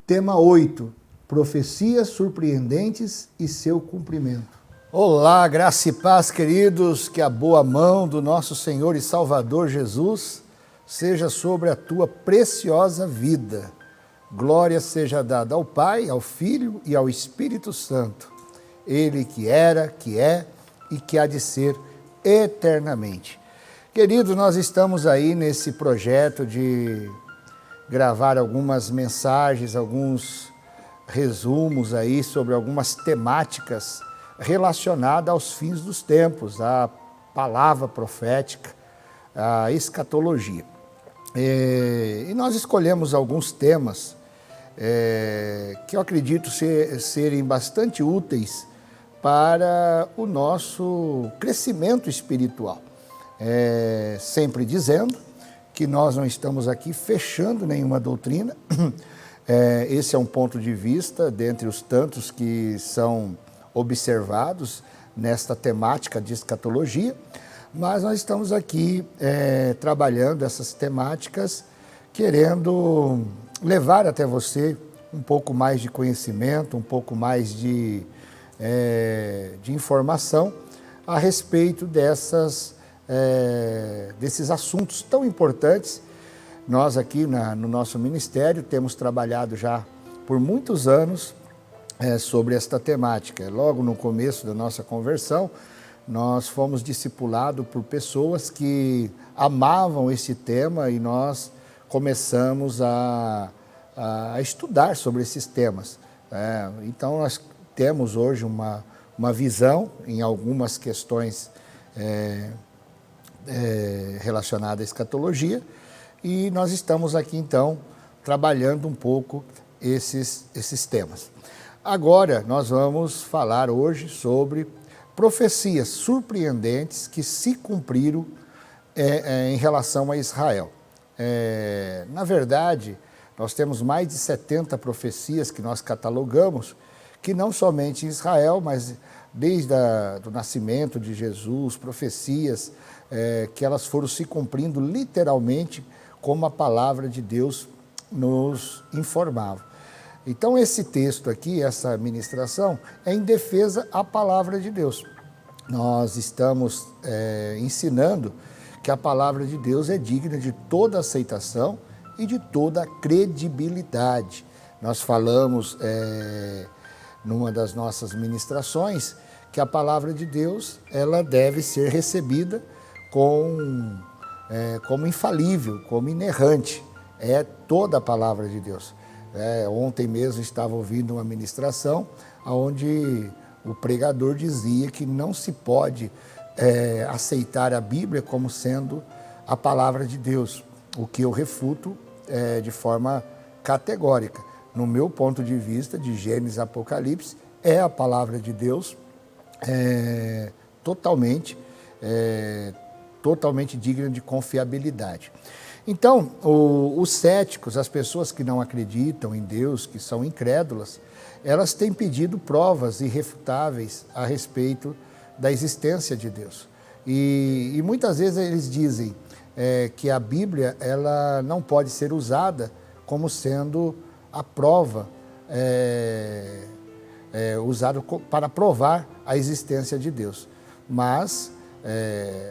Tema 8, profecias surpreendentes e seu cumprimento. Olá, graça e paz, queridos, que a boa mão do nosso Senhor e Salvador Jesus seja sobre a tua preciosa vida. Glória seja dada ao Pai, ao Filho e ao Espírito Santo. Ele que era, que é e que há de ser eternamente. Queridos, nós estamos aí nesse projeto de gravar algumas mensagens, alguns resumos aí sobre algumas temáticas relacionadas aos fins dos tempos, à palavra profética, à escatologia. E nós escolhemos alguns temas que eu acredito serem bastante úteis para o nosso crescimento espiritual. Sempre dizendo que nós não estamos aqui fechando nenhuma doutrina. Esse é um ponto de vista dentre os tantos que são observados nesta temática de escatologia, mas nós estamos aqui trabalhando essas temáticas, querendo levar até você um pouco mais de conhecimento, um pouco mais de informação a respeito desses assuntos tão importantes. Nós aqui no nosso ministério temos trabalhado já por muitos anos sobre esta temática. Logo no começo da nossa conversão, nós fomos discipulados por pessoas que amavam esse tema e nós começamos a estudar sobre esses temas. Então nós temos hoje uma visão em algumas questões relacionada à escatologia, e nós estamos aqui então trabalhando um pouco esses temas. Agora nós vamos falar hoje sobre profecias surpreendentes que se cumpriram em relação a Israel. Na verdade, nós temos mais de 70 profecias que nós catalogamos, que não somente em Israel, mas desde o nascimento de Jesus, profecias que elas foram se cumprindo literalmente como a palavra de Deus nos informava. Então esse texto aqui, essa ministração, é em defesa à palavra de Deus. Nós estamos ensinando que a palavra de Deus é digna de toda aceitação e de toda credibilidade. Nós falamos numa das nossas ministrações que a palavra de Deus ela deve ser recebida como infalível, como inerrante. É toda a palavra de Deus. Ontem mesmo estava ouvindo uma ministração onde o pregador dizia que não se pode aceitar a Bíblia como sendo a palavra de Deus, o que eu refuto de forma categórica. No meu ponto de vista, de Gênesis a Apocalipse, é a palavra de Deus totalmente digna de confiabilidade. Então, os céticos, as pessoas que não acreditam em Deus, que são incrédulas, elas têm pedido provas irrefutáveis a respeito da existência de Deus. E muitas vezes eles dizem que a Bíblia ela não pode ser usada como sendo a prova usada para provar a existência de Deus. Mas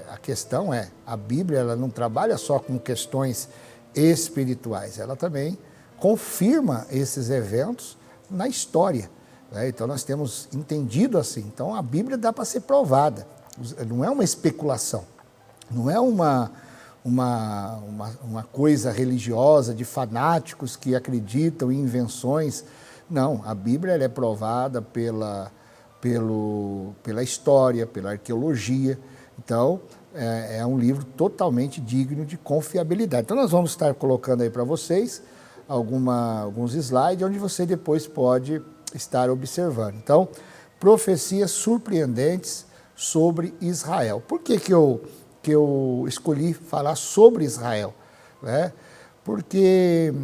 a questão a Bíblia ela não trabalha só com questões espirituais, ela também confirma esses eventos na história. Então nós temos entendido assim. Então a Bíblia dá para ser provada, não é uma especulação, não é uma coisa religiosa de fanáticos que acreditam em invenções. Não, a Bíblia ela é provada pela história, pela arqueologia. Então, é um livro totalmente digno de confiabilidade. Então, nós vamos estar colocando aí para vocês alguns slides, onde você depois pode estar observando. Então, profecias surpreendentes sobre Israel. Por que eu escolhi falar sobre Israel? Porque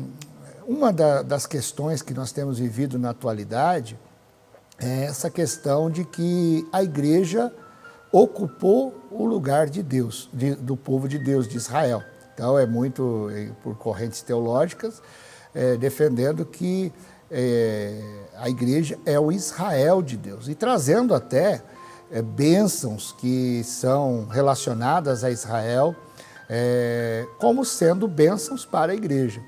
uma das questões que nós temos vivido na atualidade é essa questão de que a igreja ocupou o lugar de Deus, do povo de Deus, de Israel. Então é muito, por correntes teológicas, defendendo que a igreja é o Israel de Deus, e trazendo até bênçãos que são relacionadas a Israel, como sendo bênçãos para a igreja.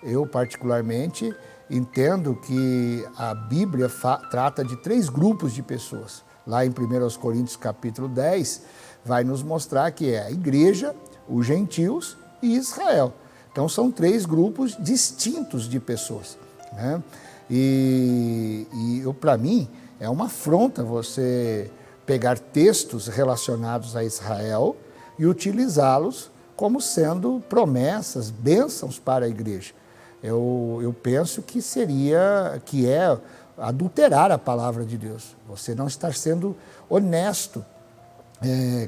Eu, particularmente, entendo que a Bíblia trata de 3 grupos de pessoas. Lá em 1 Coríntios capítulo 10, vai nos mostrar que é a igreja, os gentios e Israel. Então são 3 grupos distintos de pessoas, né? Para mim, é uma afronta você pegar textos relacionados a Israel e utilizá-los como sendo promessas, bênçãos para a igreja. Eu penso que é adulterar a palavra de Deus. Você não estar sendo honesto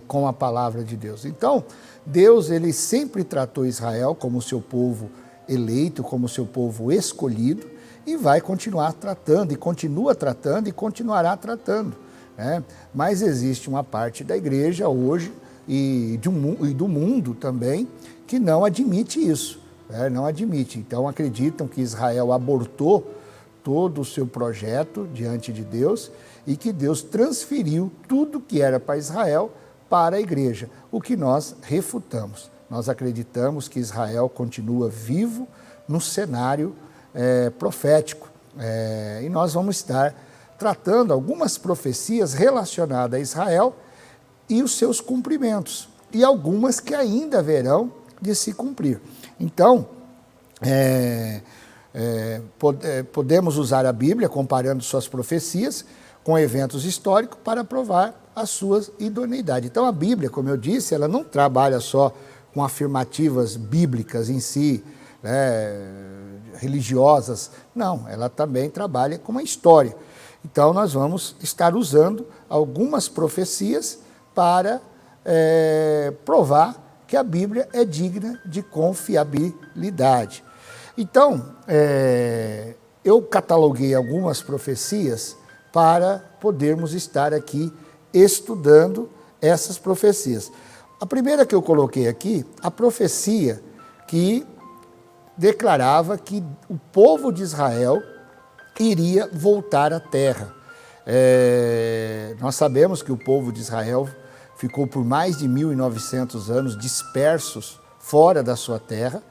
com a palavra de Deus. Então, Deus, ele sempre tratou Israel como seu povo eleito, como seu povo escolhido, e vai continuar tratando, e continua tratando, e continuará tratando, né? Mas existe uma parte da igreja hoje, e do mundo também, que não admite isso, né? Não admite. Então acreditam que Israel abortou todo o seu projeto diante de Deus e que Deus transferiu tudo que era para Israel para a igreja, o que nós refutamos. Nós acreditamos que Israel continua vivo no cenário profético, e nós vamos estar tratando algumas profecias relacionadas a Israel e os seus cumprimentos, e algumas que ainda haverão de se cumprir. Então, podemos usar a Bíblia comparando suas profecias com eventos históricos para provar a sua idoneidade. Então a Bíblia, como eu disse, ela não trabalha só com afirmativas bíblicas em si, religiosas, não, ela também trabalha com a história. Então nós vamos estar usando algumas profecias para provar que a Bíblia é digna de confiabilidade. Então, eu cataloguei algumas profecias para podermos estar aqui estudando essas profecias. A primeira que eu coloquei aqui, a profecia que declarava que o povo de Israel iria voltar à terra. Nós sabemos que o povo de Israel ficou por mais de 1.900 anos dispersos fora da sua terra,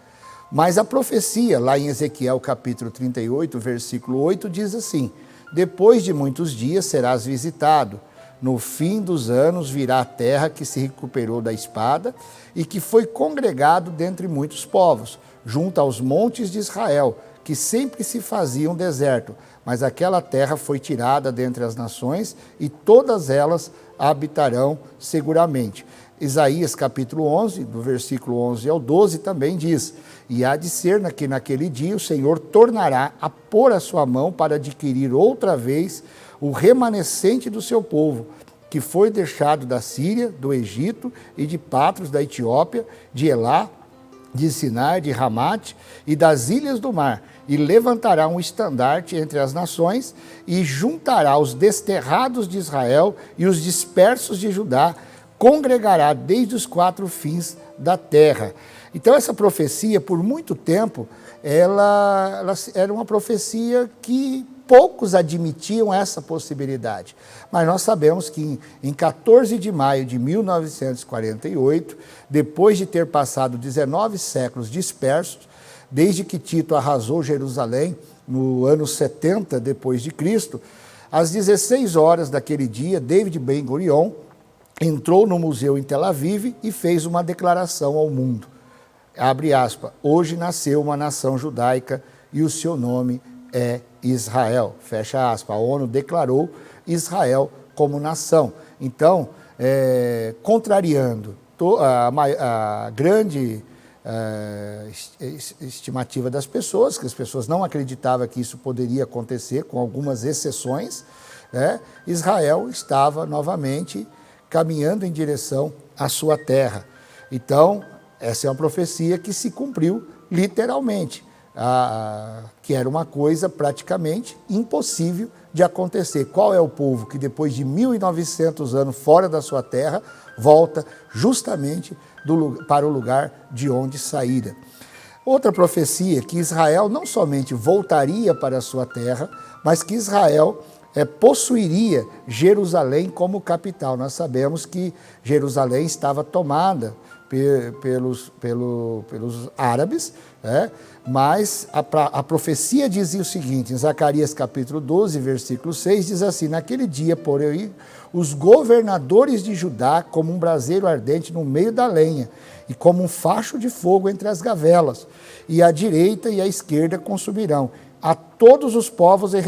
mas a profecia, lá em Ezequiel capítulo 38, versículo 8, diz assim: depois de muitos dias serás visitado, no fim dos anos virá a terra que se recuperou da espada e que foi congregado dentre muitos povos, junto aos montes de Israel, que sempre se faziam deserto, mas aquela terra foi tirada dentre as nações e todas elas habitarão seguramente. Isaías capítulo 11, do versículo 11 ao 12, também diz: e há de ser que naquele dia o Senhor tornará a pôr a sua mão para adquirir outra vez o remanescente do seu povo, que foi deixado da Síria, do Egito e de Patros da Etiópia, de Elá, de Sinar, de Ramate e das ilhas do mar, e levantará um estandarte entre as nações e juntará os desterrados de Israel e os dispersos de Judá, congregará desde os 4 fins da terra. Então essa profecia, por muito tempo, ela era uma profecia que poucos admitiam essa possibilidade. Mas nós sabemos que em 14 de maio de 1948, depois de ter passado 19 séculos dispersos, desde que Tito arrasou Jerusalém no ano 70 depois de Cristo, às 16 horas daquele dia, David Ben-Gurion entrou no museu em Tel Aviv e fez uma declaração ao mundo. Abre aspas: hoje nasceu uma nação judaica e o seu nome é Israel. Fecha aspas. A ONU declarou Israel como nação. Então, contrariando a grande estimativa das pessoas, que as pessoas não acreditavam que isso poderia acontecer, com algumas exceções, Israel estava novamente caminhando em direção à sua terra. Então, essa é uma profecia que se cumpriu literalmente, que era uma coisa praticamente impossível de acontecer. Qual é o povo que depois de 1.900 anos fora da sua terra, volta justamente para o lugar de onde saíra? Outra profecia, que Israel não somente voltaria para a sua terra, mas que Israel possuiria Jerusalém como capital. Nós sabemos que Jerusalém estava tomada pelos árabes, mas a profecia dizia o seguinte, em Zacarias capítulo 12, versículo 6, diz assim: naquele dia, porém, os governadores de Judá, como um braseiro ardente no meio da lenha, e como um facho de fogo entre as gavelas, e a direita e a esquerda consumirão a todos os povos em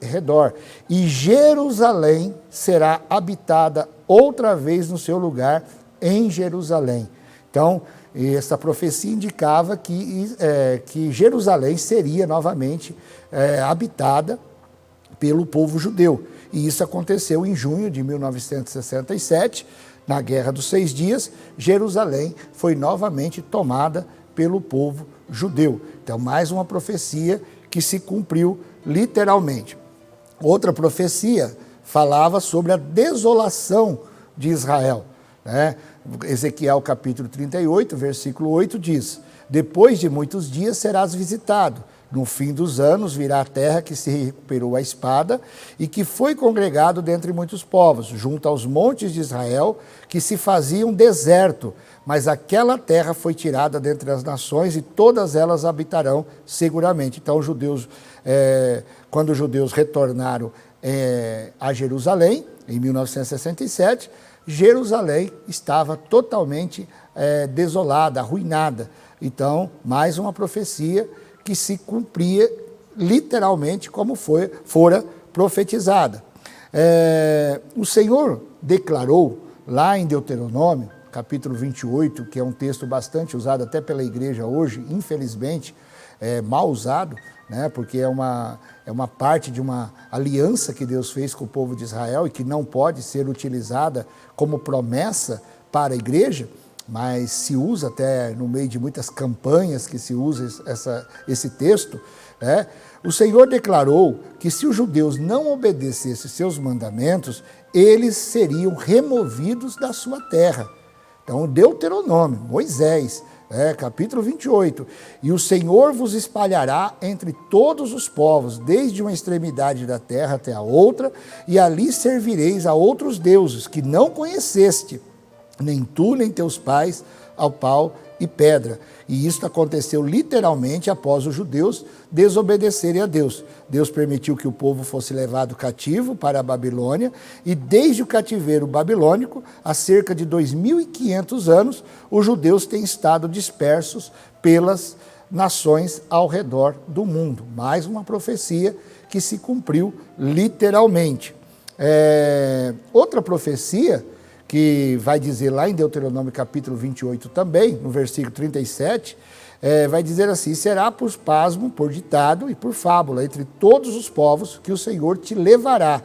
redor, e Jerusalém será habitada outra vez no seu lugar em Jerusalém. Então, essa profecia indicava que Jerusalém seria novamente habitada pelo povo judeu. E isso aconteceu em junho de 1967, na Guerra dos 6 Dias, Jerusalém foi novamente tomada pelo povo judeu. Então, mais uma profecia que se cumpriu literalmente. Outra profecia falava sobre a desolação de Israel, Ezequiel capítulo 38, versículo 8 diz: depois de muitos dias serás visitado, no fim dos anos virá a terra que se recuperou a espada e que foi congregado dentre muitos povos, junto aos montes de Israel, que se faziam deserto, mas aquela terra foi tirada dentre as nações e todas elas habitarão seguramente. Então, quando os judeus retornaram a Jerusalém, em 1967, Jerusalém estava totalmente desolada, arruinada. Então, mais uma profecia que se cumpria literalmente como fora profetizada. O Senhor declarou lá em Deuteronômio, capítulo 28, que é um texto bastante usado até pela igreja hoje, infelizmente, mal usado, porque é uma parte de uma aliança que Deus fez com o povo de Israel e que não pode ser utilizada como promessa para a igreja, mas se usa até no meio de muitas campanhas que se usa esse texto. O Senhor declarou que se os judeus não obedecessem seus mandamentos, eles seriam removidos da sua terra. Então, Deuteronômio, Moisés, capítulo 28, e o Senhor vos espalhará entre todos os povos, desde uma extremidade da terra até a outra, e ali servireis a outros deuses que não conheceste, nem tu, nem teus pais, ao pau e pedra. E isso aconteceu literalmente após os judeus desobedecerem a Deus. Deus permitiu que o povo fosse levado cativo para a Babilônia, e desde o cativeiro babilônico, há cerca de 2.500 anos, os judeus têm estado dispersos pelas nações ao redor do mundo. Mais uma profecia que se cumpriu literalmente. Outra profecia que vai dizer lá em Deuteronômio capítulo 28 também, no versículo 37, vai dizer assim: será por pasmo, por ditado e por fábula entre todos os povos que o Senhor te levará,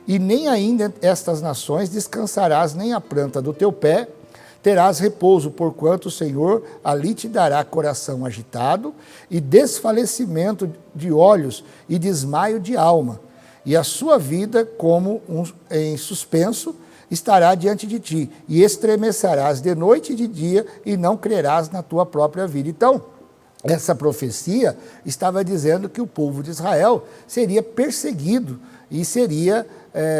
e nem ainda estas nações descansarás nem a planta do teu pé, terás repouso, porquanto o Senhor ali te dará coração agitado e desfalecimento de olhos e desmaio de alma, e a sua vida como em suspenso estará diante de ti, e estremecerás de noite e de dia, e não crerás na tua própria vida. Então, essa profecia estava dizendo que o povo de Israel seria perseguido e seria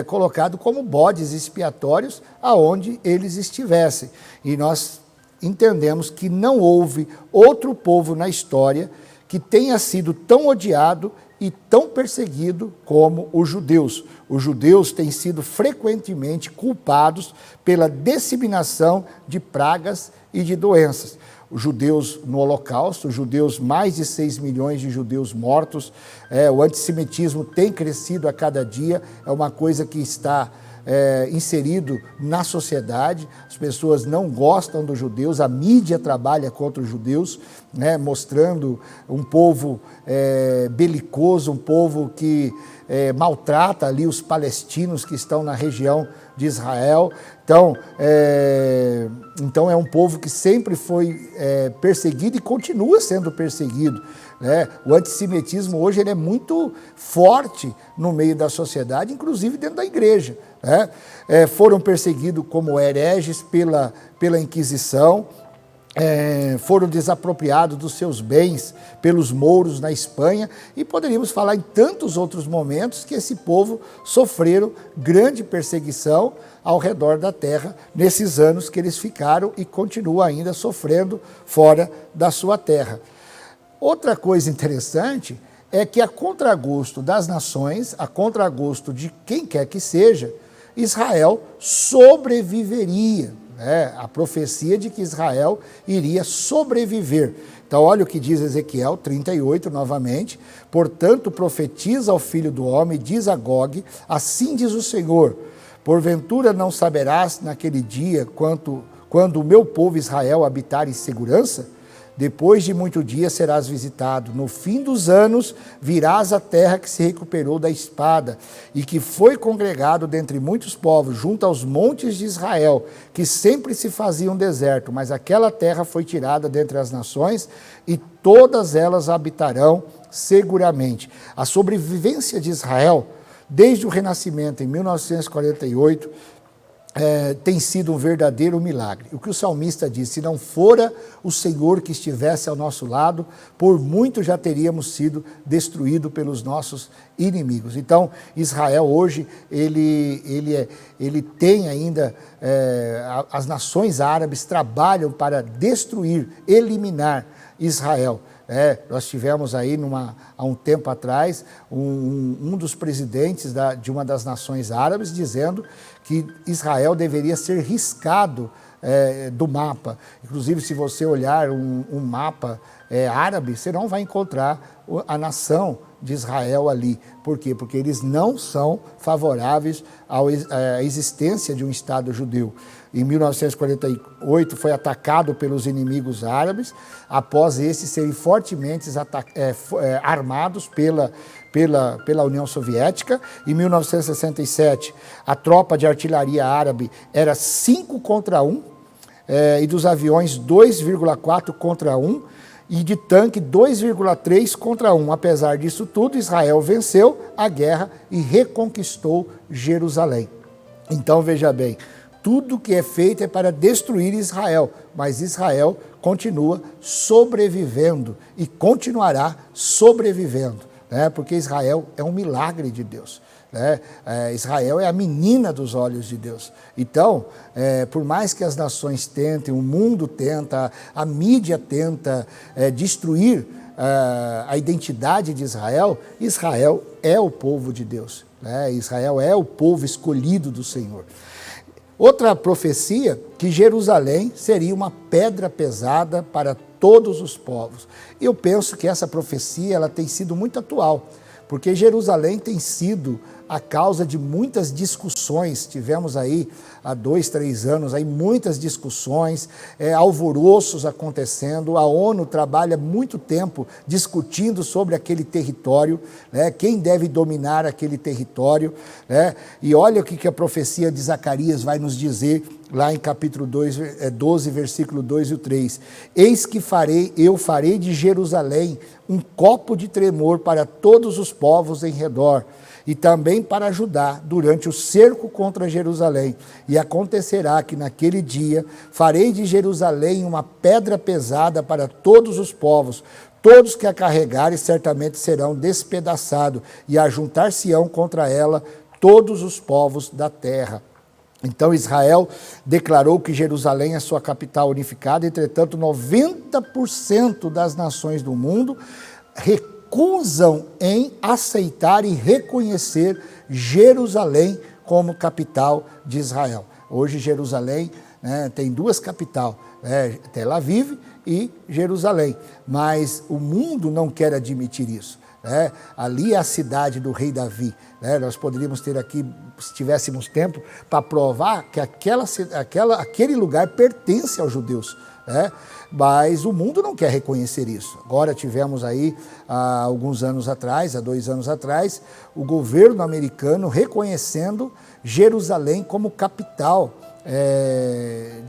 colocado como bodes expiatórios aonde eles estivessem. E nós entendemos que não houve outro povo na história que tenha sido tão odiado e tão perseguido como os judeus. Os judeus têm sido frequentemente culpados pela disseminação de pragas e de doenças. Os judeus no Holocausto, os judeus, mais de 6 milhões de judeus mortos, o antissemitismo tem crescido a cada dia, é uma coisa que está inserido na sociedade. As pessoas não gostam dos judeus, a mídia trabalha contra os judeus, mostrando um povo belicoso, um povo que maltrata ali os palestinos que estão na região de Israel. Então é um povo que sempre foi perseguido e continua sendo perseguido. O antissemitismo hoje ele é muito forte no meio da sociedade, inclusive dentro da igreja. Foram perseguidos como hereges pela Inquisição. foram desapropriados dos seus bens pelos mouros na Espanha, e poderíamos falar em tantos outros momentos que esse povo sofreram grande perseguição ao redor da terra nesses anos que eles ficaram e continuam ainda sofrendo fora da sua terra. Outra coisa interessante é que, a contragosto das nações, a contragosto de quem quer que seja, Israel sobreviveria. A profecia de que Israel iria sobreviver. Então, olha o que diz Ezequiel 38, novamente. Portanto, profetiza ao filho do homem, diz a Gog, assim diz o Senhor, porventura não saberás naquele dia quando o meu povo Israel habitar em segurança? Depois de muito dia serás visitado. No fim dos anos virás à terra que se recuperou da espada e que foi congregado dentre muitos povos, junto aos montes de Israel, que sempre se faziam deserto. Mas aquela terra foi tirada dentre as nações e todas elas habitarão seguramente. A sobrevivência de Israel, desde o Renascimento em 1948, tem sido um verdadeiro milagre. O que o salmista diz: se não fora o Senhor que estivesse ao nosso lado, por muito já teríamos sido destruídos pelos nossos inimigos. Então, Israel hoje, ele tem ainda, as nações árabes trabalham para destruir, eliminar Israel. Nós tivemos aí, há um tempo atrás, um dos presidentes de uma das nações árabes dizendo que Israel deveria ser riscado do mapa. Inclusive, se você olhar um mapa árabe, você não vai encontrar a nação de Israel ali. Por quê? Porque eles não são favoráveis à existência de um Estado judeu. Em 1948 foi atacado pelos inimigos árabes, após esses serem fortemente armados pela União Soviética. Em 1967, a tropa de artilharia árabe era 5 contra 1, e dos aviões 2,4 contra 1, e de tanque 2,3 contra 1. Apesar disso tudo, Israel venceu a guerra e reconquistou Jerusalém. Então, veja bem, tudo que é feito é para destruir Israel, mas Israel continua sobrevivendo e continuará sobrevivendo, porque Israel é um milagre de Deus. Israel é a menina dos olhos de Deus. Então, por mais que as nações tentem, o mundo tenta, a mídia tenta destruir a identidade de Israel, Israel é o povo de Deus. Israel é o povo escolhido do Senhor. Outra profecia, que Jerusalém seria uma pedra pesada para todos os povos. Eu penso que essa profecia ela tem sido muito atual, porque Jerusalém tem sido a causa de muitas discussões. Tivemos aí, há 2, 3 anos, aí muitas discussões, alvoroços acontecendo. A ONU trabalha muito tempo discutindo sobre aquele território, quem deve dominar aquele território. E olha o que a profecia de Zacarias vai nos dizer, lá em capítulo 12, versículo 2 e 3. Eis que eu farei de Jerusalém um copo de tremor para todos os povos em redor, e também para Judá, durante o cerco contra Jerusalém. E acontecerá que naquele dia farei de Jerusalém uma pedra pesada para todos os povos. Todos que a carregarem certamente serão despedaçados, e ajuntar-se-ão contra ela todos os povos da terra. Então Israel declarou que Jerusalém é sua capital unificada. Entretanto, 90% das nações do mundo recusam em aceitar e reconhecer Jerusalém como capital de Israel. Hoje Jerusalém tem 2 capitais, Tel Aviv e Jerusalém, mas o mundo não quer admitir isso. Ali é a cidade do rei Davi. Nós poderíamos ter aqui, se tivéssemos tempo, para provar que aquele lugar pertence aos judeus. Mas o mundo não quer reconhecer isso. Agora tivemos aí, há alguns anos atrás, há 2 anos atrás, o governo americano reconhecendo Jerusalém como capital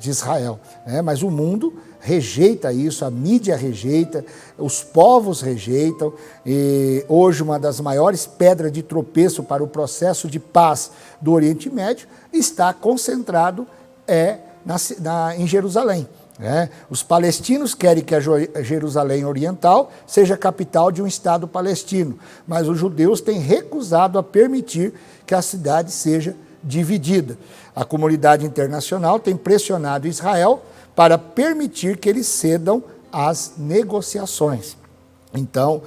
de Israel. Mas o mundo rejeita isso, a mídia rejeita, os povos rejeitam. E hoje uma das maiores pedras de tropeço para o processo de paz do Oriente Médio está concentrado em Jerusalém. Os palestinos querem que a Jerusalém Oriental seja capital de um Estado palestino, mas os judeus têm recusado a permitir que a cidade seja dividida. A comunidade internacional tem pressionado Israel para permitir que eles cedam às negociações. Então,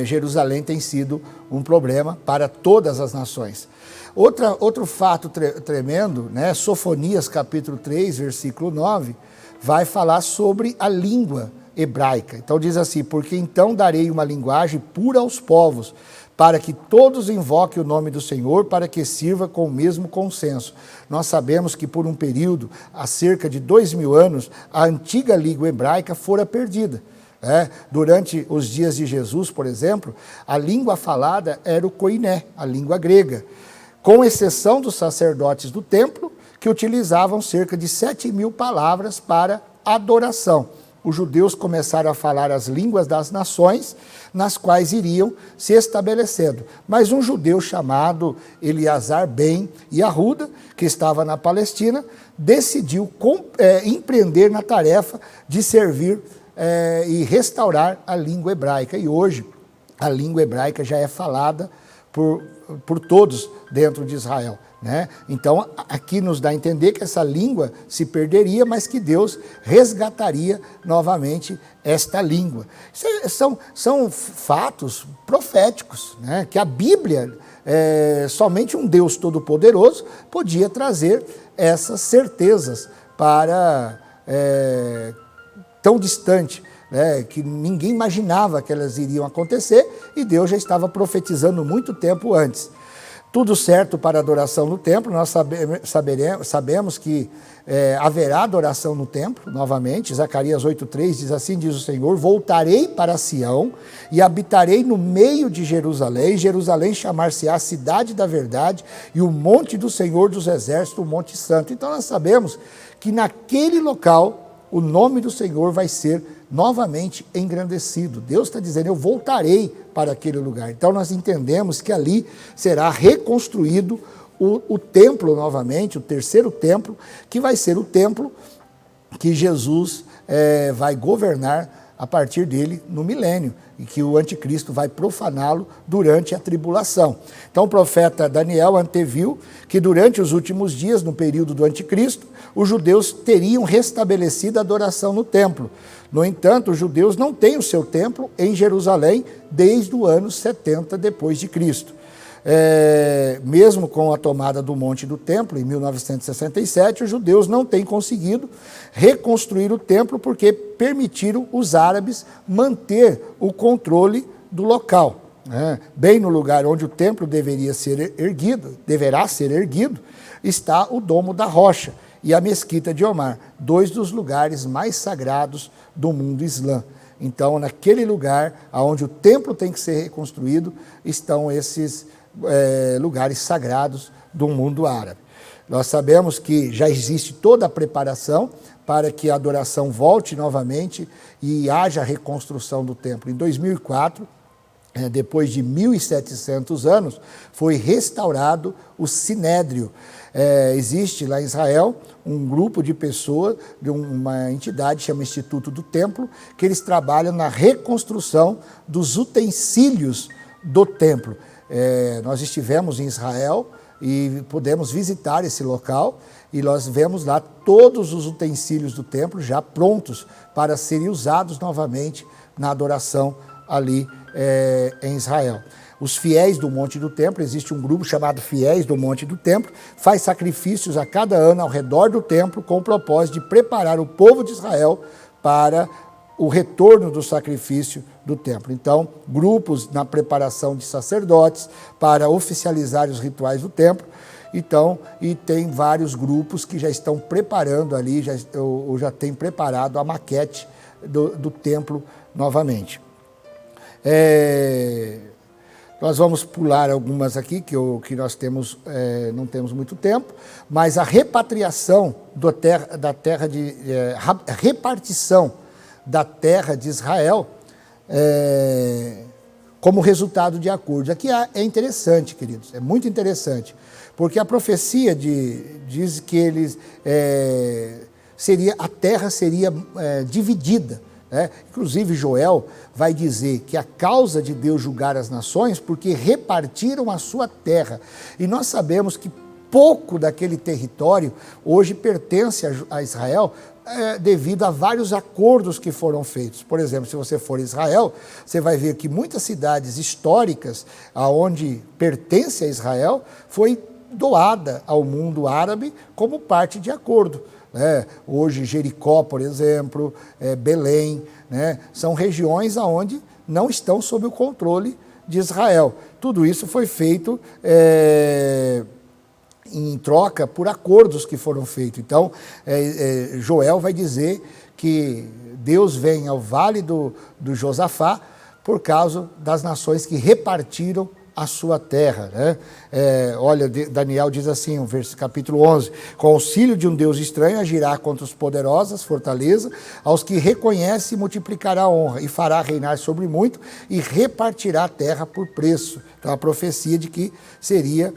Jerusalém tem sido um problema para todas as nações. Outro fato tremendo, Sofonias capítulo 3, versículo 9, vai falar sobre a língua hebraica. Então diz assim: porque então darei uma linguagem pura aos povos, para que todos invoquem o nome do Senhor, para que sirva com o mesmo consenso. Nós sabemos que por um período, há cerca de 2000 anos, a antiga língua hebraica fora perdida. Durante os dias de Jesus, por exemplo, a língua falada era o koiné, a língua grega, com exceção dos sacerdotes do templo, que utilizavam cerca de 7.000 palavras para adoração. Os judeus começaram a falar as línguas das nações, nas quais iriam se estabelecendo. Mas um judeu chamado Eleazar ben Yahuda, que estava na Palestina, decidiu empreender na tarefa de servir e restaurar a língua hebraica. E hoje a língua hebraica já é falada por todos dentro de Israel. Então, aqui nos dá a entender que essa língua se perderia, mas que Deus resgataria novamente esta língua. São fatos proféticos, que a Bíblia, somente um Deus Todo-Poderoso, podia trazer essas certezas para tão distante, que ninguém imaginava que elas iriam acontecer, e Deus já estava profetizando muito tempo antes. Tudo certo para adoração no templo, nós sabemos que haverá adoração no templo, novamente. Zacarias 8,3 diz assim, diz o Senhor: voltarei para Sião e habitarei no meio de Jerusalém. Jerusalém chamar-se-á a cidade da verdade e o monte do Senhor dos exércitos, o monte santo. Então nós sabemos que naquele local o nome do Senhor vai ser novamente engrandecido. Deus está dizendo: eu voltarei para aquele lugar. Então nós entendemos que ali será reconstruído o templo novamente, o terceiro templo, que vai ser o templo que Jesus vai governar a partir dele no milênio, e que o anticristo vai profaná-lo durante a tribulação. Então o profeta Daniel anteviu que durante os últimos dias, no período do anticristo, os judeus teriam restabelecido a adoração no templo. No entanto, os judeus não têm o seu templo em Jerusalém desde o ano 70 depois de Cristo. Mesmo com a tomada do Monte do Templo em 1967, os judeus não têm conseguido reconstruir o templo porque permitiram os árabes manter o controle do local. Bem no lugar onde o templo deverá ser erguido, está o Domo da Rocha e a Mesquita de Omar, dois dos lugares mais sagrados do mundo islã. Então, naquele lugar onde o templo tem que ser reconstruído, estão esses lugares sagrados do mundo árabe. Nós sabemos que já existe toda a preparação para que a adoração volte novamente e haja reconstrução do templo. Em 2004, depois de 1.700 anos, foi restaurado o Sinédrio. Existe lá em Israel um grupo de pessoas, de uma entidade chamada Instituto do Templo, que eles trabalham na reconstrução dos utensílios do templo. Nós estivemos em Israel e pudemos visitar esse local, e nós vemos lá todos os utensílios do templo já prontos para serem usados novamente na adoração ali em Israel. Os fiéis do Monte do Templo, existe um grupo chamado Fiéis do Monte do Templo, faz sacrifícios a cada ano ao redor do templo com o propósito de preparar o povo de Israel para o retorno do sacrifício do templo. Então, grupos na preparação de sacerdotes para oficializar os rituais do templo. Então, e tem vários grupos que já estão preparando ali, já tem preparado a maquete do templo novamente. Nós vamos pular algumas aqui, que nós temos, não temos muito tempo, mas a repatriação repartição da terra de Israel como resultado de acordos. Aqui é interessante, queridos, é muito interessante, porque a profecia diz que eles a terra seria dividida. Inclusive Joel vai dizer que a causa de Deus julgar as nações porque repartiram a sua terra. E nós sabemos que pouco daquele território hoje pertence a Israel devido a vários acordos que foram feitos. Por exemplo, se você for a Israel, você vai ver que muitas cidades históricas aonde pertence a Israel foi doada ao mundo árabe como parte de acordo. Hoje Jericó, por exemplo, Belém, são regiões onde não estão sob o controle de Israel. Tudo isso foi feito em troca por acordos que foram feitos. Então, Joel vai dizer que Deus vem ao vale do Josafá por causa das nações que repartiram a sua terra. Olha, Daniel diz assim, no capítulo 11, com auxílio de um Deus estranho agirá contra os poderosos, fortaleza, aos que reconhece multiplicará a honra, e fará reinar sobre muito, e repartirá a terra por preço. Então, a profecia de que seria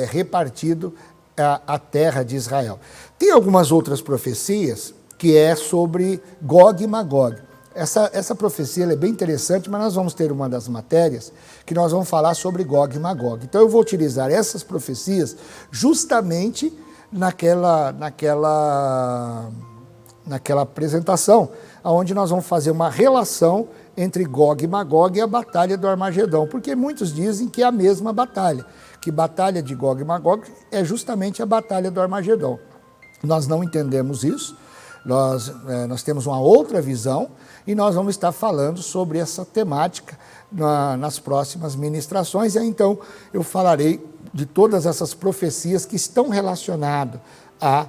repartido a terra de Israel. Tem algumas outras profecias que é sobre Gog e Magog. Essa profecia é bem interessante, mas nós vamos ter uma das matérias que nós vamos falar sobre Gog e Magog. Então eu vou utilizar essas profecias justamente naquela apresentação, onde nós vamos fazer uma relação entre Gog e Magog e a batalha do Armagedão, porque muitos dizem que é a mesma batalha, que batalha de Gog e Magog é justamente a batalha do Armagedão. Nós não entendemos isso, nós temos uma outra visão e nós vamos estar falando sobre essa temática nas próximas ministrações. E aí, então, eu falarei de todas essas profecias que estão relacionadas a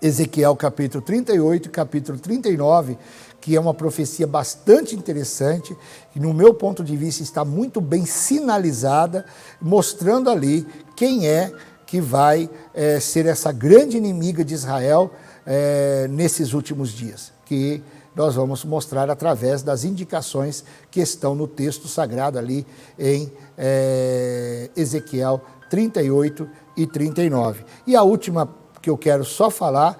Ezequiel capítulo 38 e capítulo 39, que é uma profecia bastante interessante, e no meu ponto de vista está muito bem sinalizada, mostrando ali quem é que vai ser essa grande inimiga de Israel nesses últimos dias, que nós vamos mostrar através das indicações que estão no texto sagrado ali em Ezequiel 38 e 39. E a última que eu quero só falar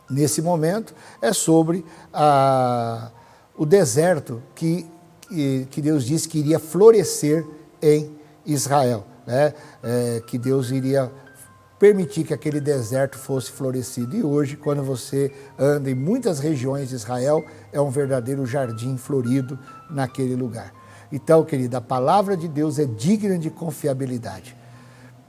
nesse momento é sobre o deserto que Deus disse que iria florescer em Israel, que Deus iria permitir que aquele deserto fosse florescido. E hoje, quando você anda em muitas regiões de Israel, é um verdadeiro jardim florido naquele lugar. Então, querida, a palavra de Deus é digna de confiabilidade.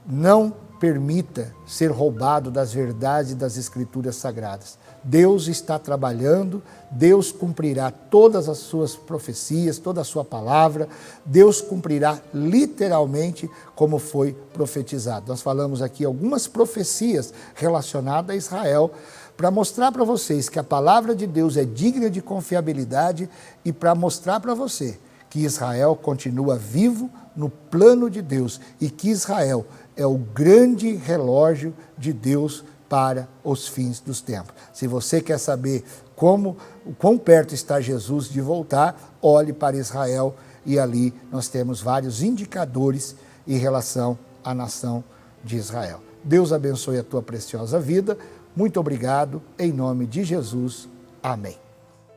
Não permita ser roubado das verdades das Escrituras Sagradas. Deus está trabalhando, Deus cumprirá todas as suas profecias, toda a sua palavra, Deus cumprirá literalmente como foi profetizado. Nós falamos aqui algumas profecias relacionadas a Israel para mostrar para vocês que a palavra de Deus é digna de confiabilidade e para mostrar para você que Israel continua vivo no plano de Deus e que Israel é o grande relógio de Deus para os fins dos tempos. Se você quer saber quão perto está Jesus de voltar, olhe para Israel e ali nós temos vários indicadores em relação à nação de Israel. Deus abençoe a tua preciosa vida. Muito obrigado. Em nome de Jesus. Amém.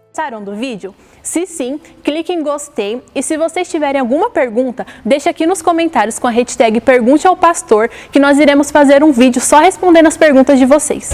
Gostaram do vídeo? Se sim, clique em gostei e se vocês tiverem alguma pergunta, deixe aqui nos comentários com a hashtag Pergunte ao Pastor, que nós iremos fazer um vídeo só respondendo as perguntas de vocês.